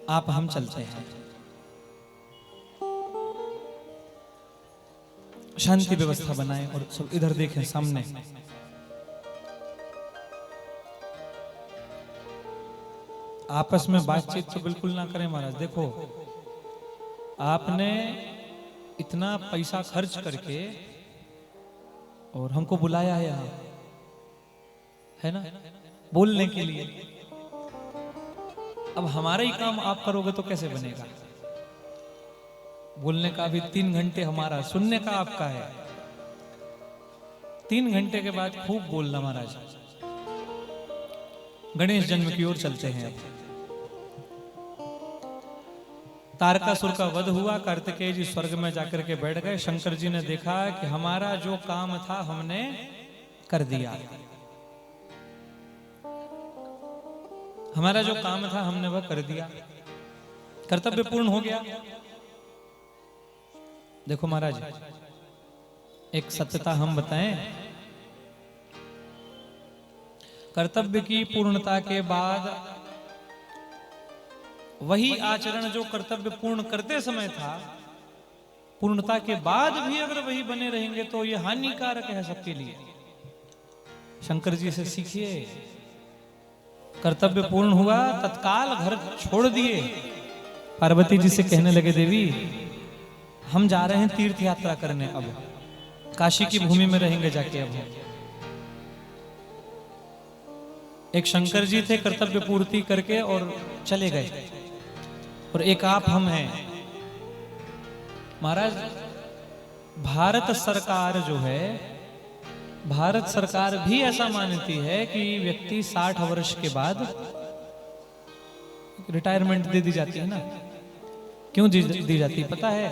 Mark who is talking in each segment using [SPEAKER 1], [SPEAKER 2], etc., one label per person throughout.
[SPEAKER 1] आप हम चलते हैं। शांति व्यवस्था बनाएं और सब इधर देखें सामने। आपस में बातचीत तो बिल्कुल ना करें महाराज। देखो, आपने इतना पैसा खर्च करके और हमको बुलाया है यहाँ, है ना, बोलने के लिए। अब हमारा ही काम आप करोगे तो कैसे बनेगा? बोलने का भी 3 घंटे हमारा, सुनने का आपका है। 3 घंटे के बाद खूब बोलना महाराज। गणेश जन्म की ओर चलते हैं। अब तारकासुर का वध हुआ, कार्तिकेय जी स्वर्ग में जाकर के बैठ गए। शंकर जी ने देखा कि हमारा जो काम था हमने कर दिया, हमारा जो काम था हमने वह कर दिया, कर्तव्य पूर्ण हो गया। देखो महाराज, एक सत्यता हम बताएं, कर्तव्य की पूर्णता के बाद वही आचरण जो कर्तव्य पूर्ण करते समय था, पूर्णता के बाद भी अगर वही बने रहेंगे तो ये हानिकारक है सबके लिए। शंकर जी से सीखिए। कर्तव्य पूर्ण हुआ, तत्काल घर छोड़ दिए। पार्वती जी से कहने लगे, देवी हम जा रहे हैं तीर्थ यात्रा करने, अब काशी की भूमि में रहेंगे जाके। अब एक शंकर जी थे, कर्तव्य पूर्ति करके और चले गए, और एक आप हम हैं। महाराज, भारत सरकार जो है, भारत सरकार भी ऐसा मानती है कि व्यक्ति 60 वर्ष के बाद रिटायरमेंट दे दी जाती है ना। क्यों दी जाती है पता है?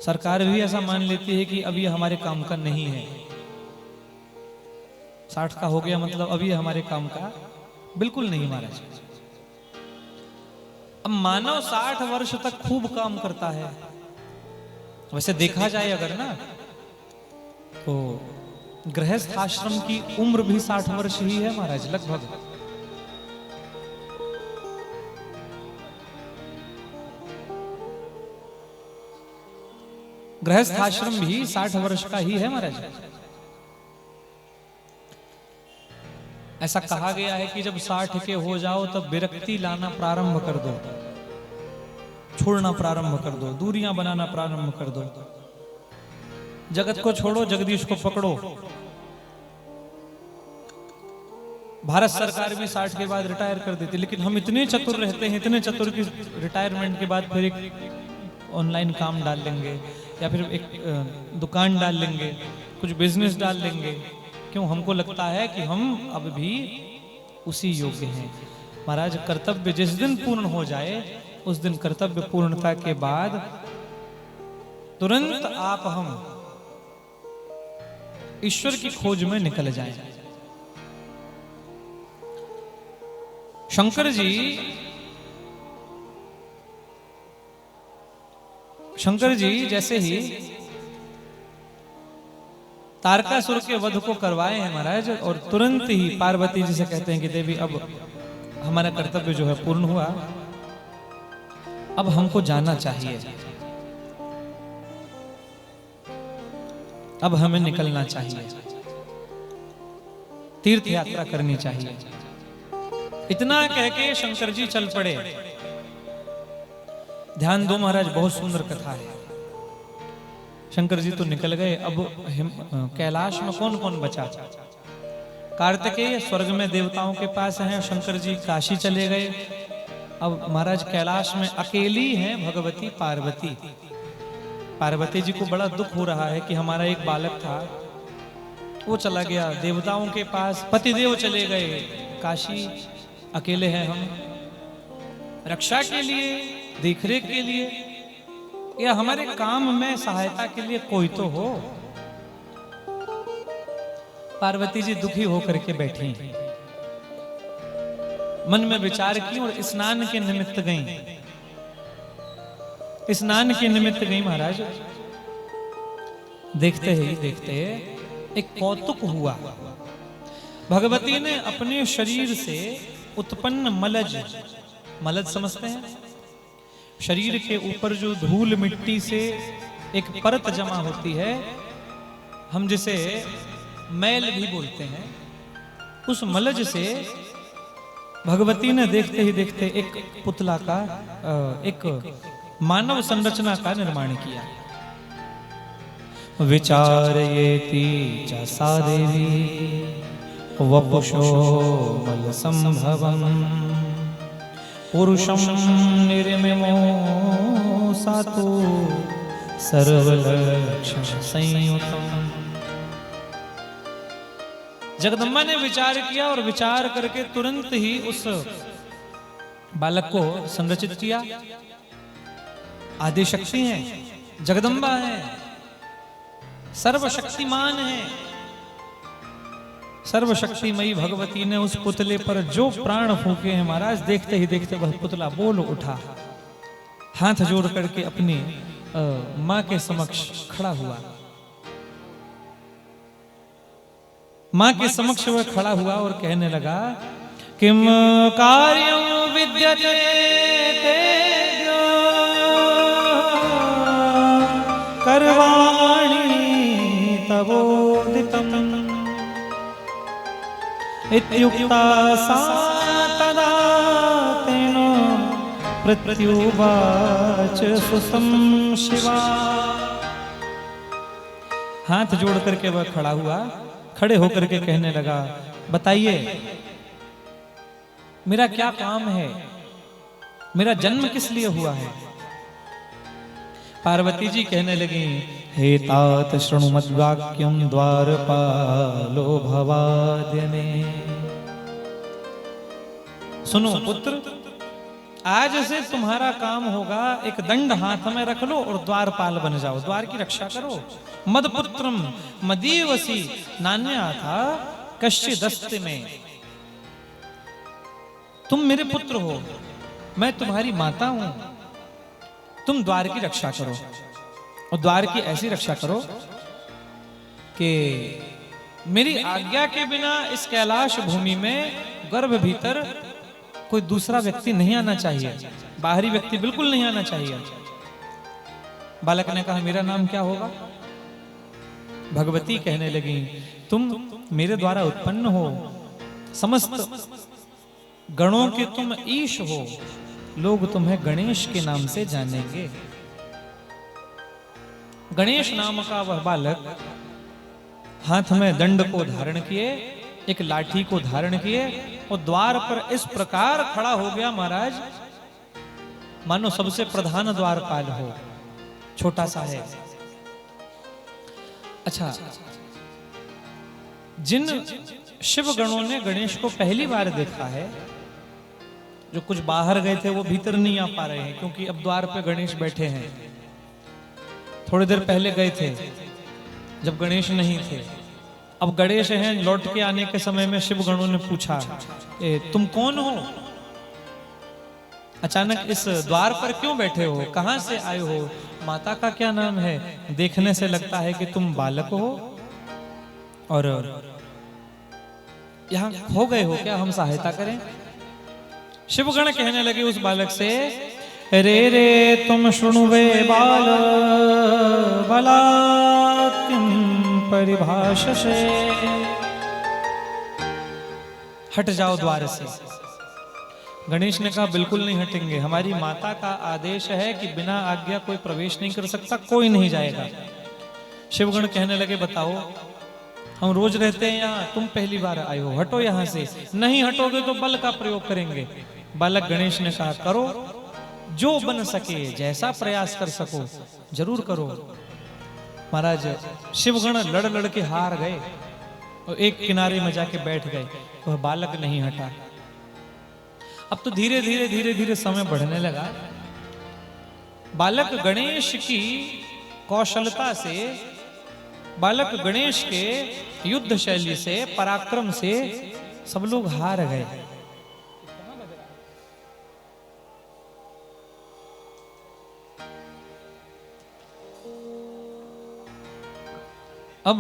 [SPEAKER 1] सरकार भी ऐसा मान लेती है कि अब ये हमारे काम का नहीं है। 60 का हो गया मतलब अब ये हमारे काम का बिल्कुल नहीं महाराज। अब मानव 60 वर्ष तक खूब काम करता है। वैसे देखा जाए अगर ना, तो गृहस्थ आश्रम की उम्र भी 60 वर्ष ही है महाराज, लगभग। गृहस्थ आश्रम भी 60 वर्ष का ही है महाराज। ऐसा कहा गया है कि जब 60 के हो जाओ तब विरक्ति लाना प्रारंभ कर दो, छोड़ना प्रारंभ कर दो, दूरियां बनाना प्रारंभ कर दो। जगत को छोड़ो, जगदीश को पकड़ो। भारत सरकार भी 60 के बाद रिटायर कर देती, लेकिन हम इतने चतुर रहते हैं, इतने चतुर की रिटायरमेंट के बाद फिर एक ऑनलाइन काम डाल लेंगे, या फिर एक दुकान डाल लेंगे, कुछ बिजनेस डाल लेंगे। क्यों? हमको लगता है कि हम अब भी उसी योग्य हैं। महाराज, कर्तव्य जिस दिन पूर्ण हो जाए, उस दिन कर्तव्य पूर्णता के बाद तुरंत आप हम ईश्वर की खोज में निकल जाएं। शंकर जी जैसे ही तारकासुर के वध को करवाए हैं महाराज, और तुरंत ही पार्वती जी से कहते हैं कि देवी अब हमारा कर्तव्य जो है पूर्ण हुआ, अब हमको जाना चाहिए, अब हमें निकलना चाहिए, तीर्थ यात्रा करनी चाहिए। इतना कह के शंकर जी चल पड़े। ध्यान दो महाराज, बहुत सुंदर कथा है। शंकर जी तो निकल गए। अब कैलाश में कौन कौन बचा? कार्तिकेय स्वर्ग में देवताओं के पास हैं, शंकर जी काशी चले गए। अब महाराज कैलाश में अकेली हैं भगवती पार्वती। पार्वती जी को बड़ा दुख हो रहा है कि हमारा एक बालक था, वो चला गया देवताओं के पास, पतिदेव चले गए काशी, अकेले हैं हम। रक्षा के लिए, देखरेख के लिए, या हमारे काम में सहायता के लिए कोई तो हो। पार्वती जी दुखी होकर के बैठी, मन में विचार की और स्नान के निमित्त गई। स्नान के निमित्त गई महाराज। देखते ही देखते एक कौतुक हुआ। भगवती ने अपने शरीर से उत्पन्न मलज मलज समझते हैं? शरीर के ऊपर जो धूल मिट्टी से एक परत जमा होती है, हम जिसे मैल भी बोलते हैं, उस मलज से भगवती ने देखते ही देखते एक पुतला का, एक मानव संरचना का निर्माण किया। विचारयेति च सा देवी वपुषो मल संभवम् पुरुषं निर्मिमो सातु सर्वलक्षण संयुतम्। जगदम्बा ने विचार किया और विचार करके तुरंत ही उस बालक को संरचित किया। आदिशक्ति है, जगदम्बा है, सर्वशक्तिमान है। सर्वशक्तिमयी भगवती ने उस पुतले पर जो प्राण फूके हैं महाराज, देखते ही देखते वह पुतला बोल उठा, हाथ जोड़ करके अपनी मां के समक्ष खड़ा हुआ। मां के समक्ष वह खड़ा हुआ और कहने लगा, किम कार्यं विद्यते तेभ्यो करवाणि तवोदितम् इत्युक्ता सा तदा तेन प्रत्युवाच सुसंशिवा। हाथ जोड़ करके वह खड़ा हुआ, खड़े होकर के कहने लगा, बताइए मेरा क्या काम है, मेरा जन्म किस लिए हुआ है? पार्वती जी कहने लगी, हे तात शृणु मद्वाक्यम द्वारपालो भवाद्य में। सुनो पुत्र, आज से तुम्हारा काम होगा, एक दंड हाथ में रख लो और द्वारपाल बन जाओ, द्वार की रक्षा करो। मदपुत्रम मदीवसी नान्या था कश्चिदस्ति में। तुम मेरे पुत्र हो, मैं तुम्हारी माता हूं, तुम द्वार की रक्षा करो और द्वार की ऐसी रक्षा करो कि मेरी आज्ञा के बिना इस कैलाश भूमि में गर्भ भीतर कोई दूसरा व्यक्ति नहीं आना चाहिए, बाहरी व्यक्ति बिल्कुल नहीं आना चाहिए। बालक ने कहा, मेरा नाम क्या होगा? भगवती कहने लगी, तुम मेरे द्वारा उत्पन्न हो, समस्त गणों के तुम ईश हो, लोग तुम्हें गणेश के नाम से जानेंगे। गणेश नाम का वह बालक हाथ में दंड को धारण किए, एक लाठी को धारण किए और द्वार पर इस प्रकार खड़ा हो गया महाराज, मानो सबसे प्रधान द्वारपाल हो, छोटा सा है। अच्छा, जिन शिव गणों ने गणेश को पहली बार देखा है, जो कुछ बाहर गए थे वो भीतर नहीं आ पा रहे हैं क्योंकि अब द्वार पे गणेश बैठे हैं। थोड़ी देर पहले गए थे जब गणेश नहीं थे, अब गणेश हैं। लौट के आने के समय में शिव गणों ने पूछा, तुम कौन हो? अचानक इस द्वार पर क्यों बैठे हो? कहां से आए हो? माता का क्या नाम है? देखने से लगता है कि तुम बालक हो और यहां खो गए हो क्या? हम सहायता करें? शिवगण कहने लगे उस बालक से, रे रे तुम शुणुवे बाल बलात्किं परिभाषसे। हट जाओ द्वार से। गणेश ने कहा, बिल्कुल नहीं हटेंगे, हमारी माता का आदेश है कि बिना आज्ञा कोई प्रवेश नहीं कर सकता, कोई नहीं जाएगा। शिवगण कहने लगे, बताओ, हम रोज रहते हैं यहाँ, तुम पहली बार आए हो, हटो यहाँ से। नहीं हटोगे तो बल का प्रयोग करेंगे। बालक गणेश ने कहा, करो, जो बन सके, जैसा प्रयास कर सको जरूर करो। महाराज शिवगण लड़ लड़ के हार गए और एक किनारे में जाके बैठ गए। वह बालक नहीं हटा। अब तो धीरे धीरे धीरे धीरे समय बढ़ने लगा। बालक गणेश की कौशलता से, बालक गणेश के युद्ध शैली से, पराक्रम से सब लोग हार गए। अब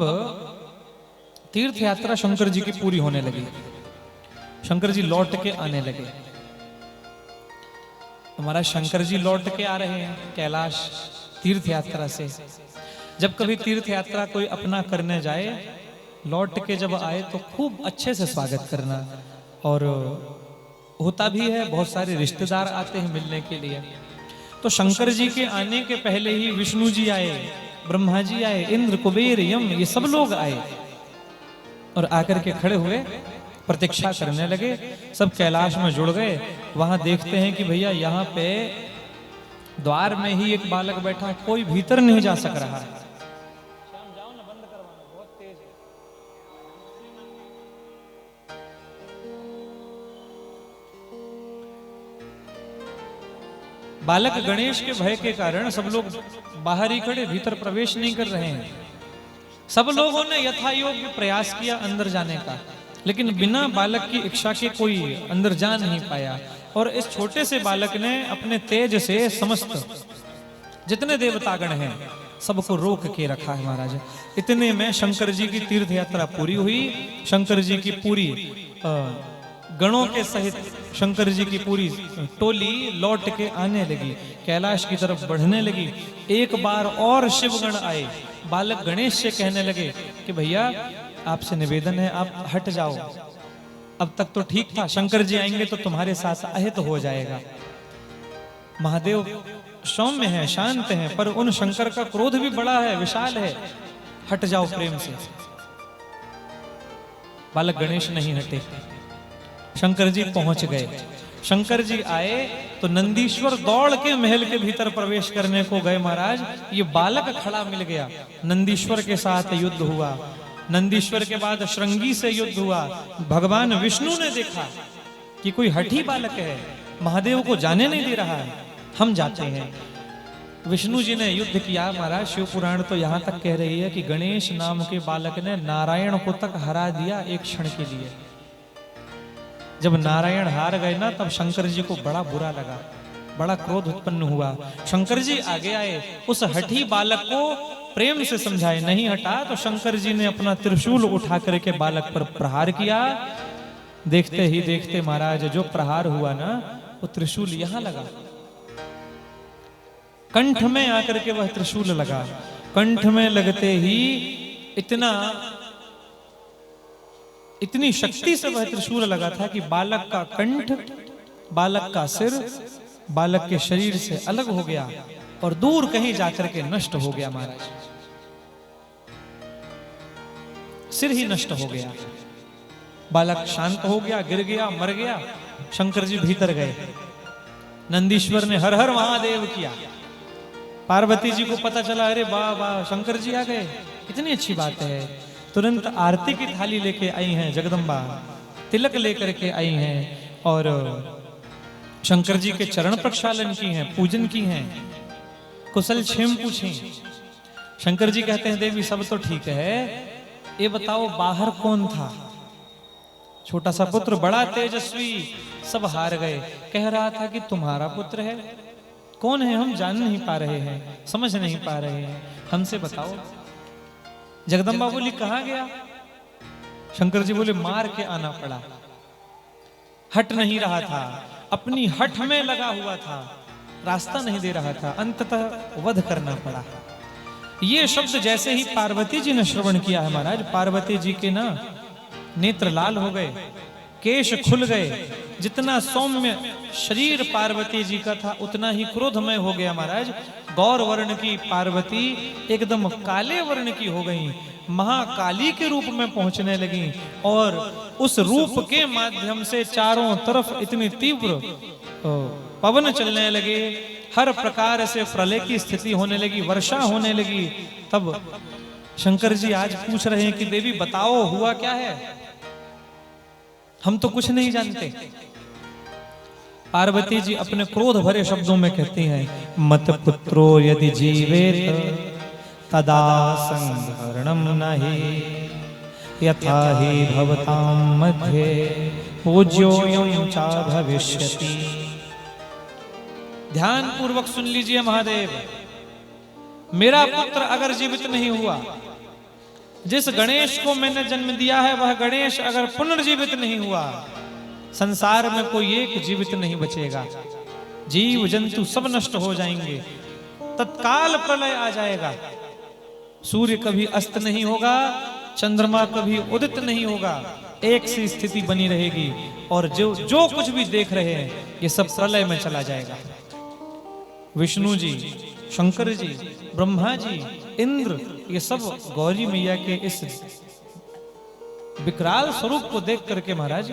[SPEAKER 1] तीर्थ यात्रा शंकर जी की पूरी होने लगी। शंकर जी लौट के आने लगे। हमारा शंकर जी लौट के आ रहे हैं कैलाश तीर्थ यात्रा से। जब कभी तीर्थ यात्रा कोई अपना करने जाए, लौट के जब आए तो खूब अच्छे से स्वागत करना। और होता भी है, बहुत सारे रिश्तेदार आते हैं मिलने के लिए। तो शंकर जी के आने के पहले ही विष्णु जी आए, ब्रह्मा जी आए, इंद्र कुबेर यम ये सब लोग आए और आकर के खड़े हुए प्रतीक्षा करने लगे। सब कैलाश में जुड़ गए। वहां देखते हैं कि भैया यहाँ पे द्वार में ही एक बालक बैठा, कोई भीतर नहीं जा सक रहा है। बालक गणेश के भय के कारण सब लोग बाहर ही खड़े, भीतर प्रवेश नहीं कर रहे हैं। सब लोगों ने यथायोग्य प्रयास किया अंदर जाने का, लेकिन बिना बालक की इच्छा के कोई अंदर जा नहीं पाया। और इस छोटे से बालक ने अपने तेज से समस्त जितने देवतागण हैं सबको रोक के रखा है महाराज। इतने में शंकर जी की तीर्थ यात्रा पूरी हुई। शंकर जी की पूरी गणों के सहित शंकर जी की पूरी टोली लौट के आने लगी, कैलाश की तरफ बढ़ने लगी। एक बार और शिवगण आए, बालक गणेश से कहने लगे कि भैया आपसे निवेदन है, आप हट जाओ। अब तक तो ठीक था, शंकर जी आएंगे तो तुम्हारे साथ अहित हो जाएगा। महादेव सौम्य है, शांत है, पर उन शंकर का क्रोध भी बड़ा है, विशाल है, हट जाओ प्रेम से। बालक गणेश नहीं हटे। शंकर जी पहुंच गए। शंकर जी आए तो नंदीश्वर दौड़ के महल के भीतर प्रवेश करने को गए महाराज। ये बालक खड़ा मिल गया। नंदीश्वर के साथ युद्ध हुआ। नंदीश्वर के बाद श्रृंगी से युद्ध हुआ। भगवान विष्णु ने देखा कि कोई हठी बालक है, महादेव को जाने नहीं दे रहा है, हम जाते हैं। विष्णु जी ने युद्ध किया महाराज। शिव पुराण तो यहाँ तक कह रही है कि गणेश नाम के बालक ने नारायण को तक हरा दिया एक क्षण के लिए। जब नारायण हार गए ना, तब शंकर जी को बड़ा बुरा लगा, बड़ा क्रोध उत्पन्न हुआ। शंकर जी आगे आए, उस हठी बालक को प्रेम से समझाए, नहीं हटा तो शंकर जी ने अपना त्रिशूल उठा करके बालक पर प्रहार किया। देखते ही देखते महाराज जो प्रहार हुआ ना, वो त्रिशूल यहां लगा, कंठ में आकर के वह त्रिशूल लगा। कंठ में लगते ही इतनी शक्ति से वह त्रिशूल लगा था कि बालक का कंठ, बालक का सिर बालक के शरीर से अलग हो गया और दूर कहीं जाकर के नष्ट हो गया महाराज। सिर ही नष्ट हो गया, बालक शांत हो गया, गिर गया, मर गया। शंकर जी भीतर गए। नंदीश्वर ने हर हर महादेव किया। पार्वती जी को पता चला, अरे वाह वाह शंकर जी आ गए, कितनी अच्छी बात है। तुरंत आरती की थाली लेके आई हैं जगदम्बा, तिलक लेकर के आई हैं और शंकर जी के चरण प्रक्षालन की हैं, पूजन की हैं, कुशल क्षेम पूछी। शंकर जी कहते हैं देवी सब तो ठीक है, ये बताओ बाहर कौन था? छोटा सा पुत्र, बड़ा तेजस्वी, सब हार गए। कह रहा था कि तुम्हारा पुत्र है, कौन है हम जान नहीं पा रहे हैं, समझ नहीं पा रहे हैं, हमसे बताओ। जगदम्बा बोली कहां गया? शंकर जी बोले मार के आना पड़ा, हट नहीं रहा था, अपनी हठ में लगा हुआ था, रास्ता नहीं दे रहा था, अंततः वध करना पड़ा। ये शब्द जैसे ही पार्वती जी ने श्रवण किया है महाराज, पार्वती जी के ना नेत्र लाल हो गए, केश खुल गए। जितना सौम्य शरीर पार्वती जी का था उतना ही क्रोधमय हो गया महाराज। गौर वर्ण की पार्वती एकदम काले वर्ण की हो गई, महाकाली के रूप में पहुंचने लगी और उस रूप के माध्यम से चारों तरफ इतनी तीव्र पवन चलने लगे, हर प्रकार से प्रलय की स्थिति होने लगी, वर्षा होने लगी। तब शंकर जी आज पूछ रहे हैं कि देवी बताओ हुआ क्या है, हम तो कुछ नहीं जानते। पार्वती जी अपने क्रोध भरे शब्दों में कहती हैं, मत पुत्रो यदि जीवेत तदा संहरणम नहि यथा हि भवतां मध्ये पूज्योऽयं च भविष्यति। ध्यान पूर्वक सुन लीजिए महादेव, मेरा पुत्र अगर जीवित नहीं हुआ, जिस गणेश को मैंने जन्म दिया है वह गणेश अगर पुनर्जीवित नहीं हुआ, संसार में कोई एक जीवित नहीं बचेगा। जीव जंतु सब नष्ट हो जाएंगे, तत्काल प्रलय आ जाएगा। सूर्य कभी अस्त नहीं होगा, चंद्रमा कभी उदित नहीं होगा, एक सी स्थिति बनी रहेगी और जो कुछ भी देख रहे हैं ये सब प्रलय में चला जाएगा। विष्णु जी, शंकर जी, ब्रह्मा जी, इंद्र, ये सब गौरी मैया के इस विकराल स्वरूप को देख करके महाराज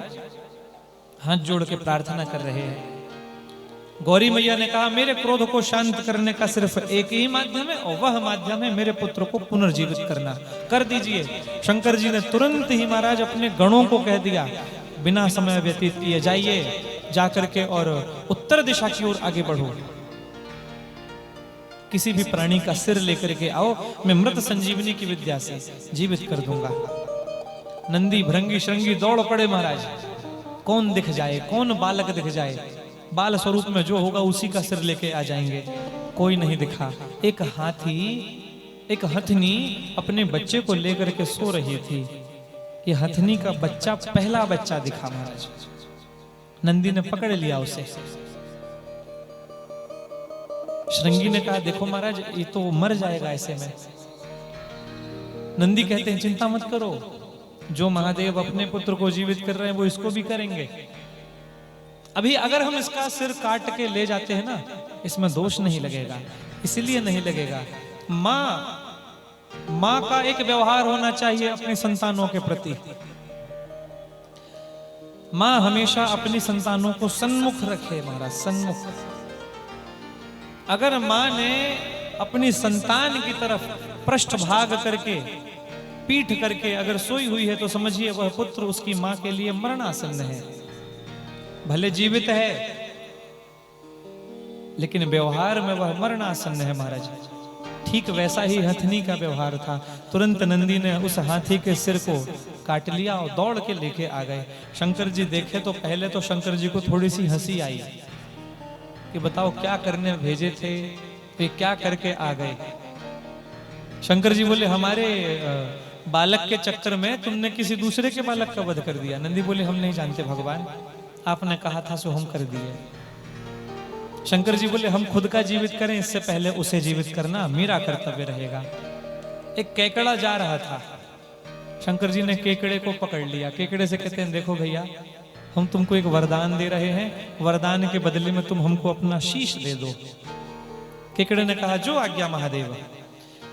[SPEAKER 1] हाथ जोड़ के प्रार्थना कर रहे हैं। गौरी मैया ने कहा मेरे क्रोध को शांत करने का सिर्फ एक ही माध्यम है और वह माध्यम है मेरे पुत्र को पुनर्जीवित करना, कर दीजिए। शंकर जी ने तुरंत ही महाराज अपने गणों को कह दिया, बिना समय व्यतीत किए जाइए, जाकर के और उत्तर दिशा की ओर आगे बढ़ो, किसी भी प्राणी का सिर लेकर के आओ, मैं मृत संजीवनी की विद्या से जीवित कर दूंगा। नंदी भृंगी श्रृंगी दौड़ पड़े महाराज, कौन दिख जाए, कौन बालक दिख जाए, बाल स्वरूप में जो होगा उसी का सिर लेके आ जाएंगे। कोई नहीं दिखा। एक हथनी अपने बच्चे को लेकर के सो रही थी। ये हथनी का बच्चा पहला बच्चा दिखा महाराज। नंदी ने पकड़ लिया उसे। श्रृंगी ने कहा देखो महाराज ये तो मर जाएगा ऐसे में। नंदी कहते हैं चिंता मत करो, जो महादेव अपने पुत्र को जीवित कर रहे हैं वो इसको भी करेंगे। अभी अगर हम इसका सिर काट के ले जाते हैं ना, इसमें दोष नहीं लगेगा। इसलिए नहीं लगेगा, माँ का एक व्यवहार होना चाहिए अपने संतानों के प्रति। माँ हमेशा अपनी संतानों को सन्मुख रखे महाराज, सन्मुख। अगर माँ ने अपनी संतान की तरफ पृष्ठभाग करके, पीठ करके अगर सोई हुई है तो समझिए वह पुत्र उसकी माँ के लिए मरणासन्न है। भले जीवित है लेकिन व्यवहार में वह मरणासन्न है महाराज। ठीक वैसा ही हथनी का व्यवहार था। तुरंत नंदी ने उस हाथी के सिर को काट लिया और दौड़ के लेके आ गए। शंकर जी देखे तो पहले तो शंकर जी को थोड़ी सी हंसी आई कि बताओ क्या करने भेजे थे, वे क्या करके आ गए। शंकर जी बोले हमारे बालक के चक्कर में तुमने किसी दूसरे के बालक का वध कर दिया। नंदी बोले हम नहीं जानते भगवान, आपने कहा था सो हम कर दिए। शंकर जी बोले हम खुद का जीवित करें, इससे पहले उसे जीवित करना मेरा कर्तव्य रहेगा। एक केकड़ा जा रहा था, शंकर जी ने केकड़े को पकड़ लिया। केकड़े से कहते हैं देखो भैया हम तुमको एक वरदान दे रहे हैं, वरदान के बदले में तुम हमको अपना शीश दे दो। केकड़े ने कहा जो आज्ञा महादेव।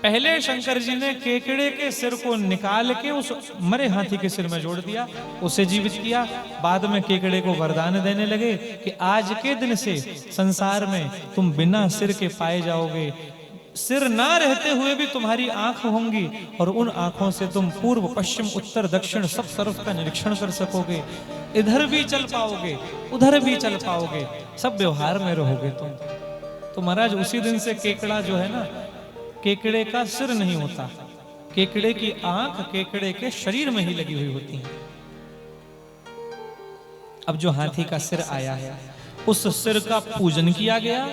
[SPEAKER 1] पहले शंकर जी ने केकड़े के सिर को निकाल के उस मरे हाथी के सिर में जोड़ दिया, उसे जीवित किया। बाद में केकड़े को वरदान देने लगे कि आज के दिन से संसार में तुम बिना सिर के पाए जाओगे। सिर ना रहते हुए भी तुम्हारी आंख होंगी और उन आंखों से तुम पूर्व पश्चिम उत्तर दक्षिण सब तरफ का निरीक्षण कर सकोगे। इधर भी चल पाओगे, उधर भी चल पाओगे, सब व्यवहार में रहोगे तुम। तो महाराज उसी दिन से केकड़ा जो है ना, केकड़े का सिर नहीं होता, केकड़े की आंख केकड़े के शरीर में ही लगी हुई होती है। अब जो हाथी का सिर आया है उस सिर का पूजन किया गया।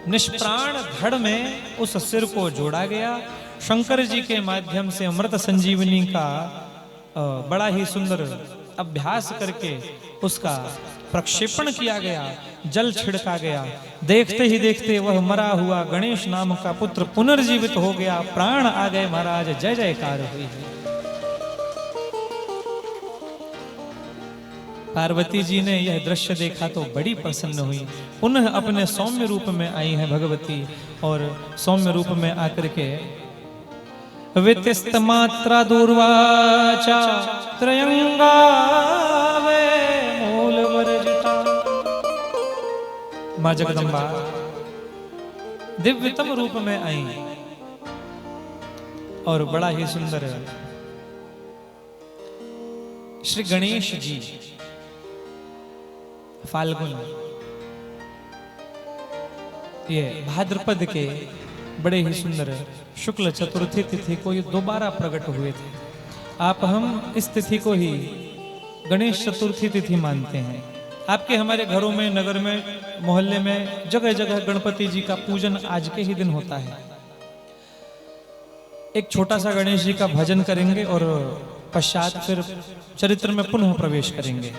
[SPEAKER 1] निष्प्राण धड़ में उस सिर को जोड़ा गया। शंकर जी के माध्यम से अमृत संजीवनी का बड़ा ही सुंदर अभ्यास करके उसका प्रक्षेपण किया गया, जल छिड़का गया। देखते ही देखते वह मरा हुआ गणेश नाम का पुत्र पुनर्जीवित हो गया, प्राण आ गए महाराज, जय जयकार हुई। पार्वती जी ने यह दृश्य देखा तो बड़ी प्रसन्न हुई। पुनः अपने सौम्य रूप में आई है भगवती और सौम्य रूप में आकर के व्यत्यस्त मात्रा दूर्वाचा त्रयंगा वे मूल वर्जिता। मां जगदम्बा दिव्यतम रूप में आई और बड़ा ही सुंदर श्री गणेश जी फाल्गुन, ये भाद्रपद के बड़े ही सुंदर शुक्ल चतुर्थी तिथि को ये दोबारा प्रकट हुए थे। आप हम इस तिथि को ही गणेश चतुर्थी तिथि मानते हैं। आपके हमारे घरों में, नगर में, मोहल्ले में जगह जगह गणपति जी का पूजन आज के ही दिन होता है। एक छोटा सा गणेश जी का भजन करेंगे और पश्चात फिर चरित्र में पुनः प्रवेश करेंगे।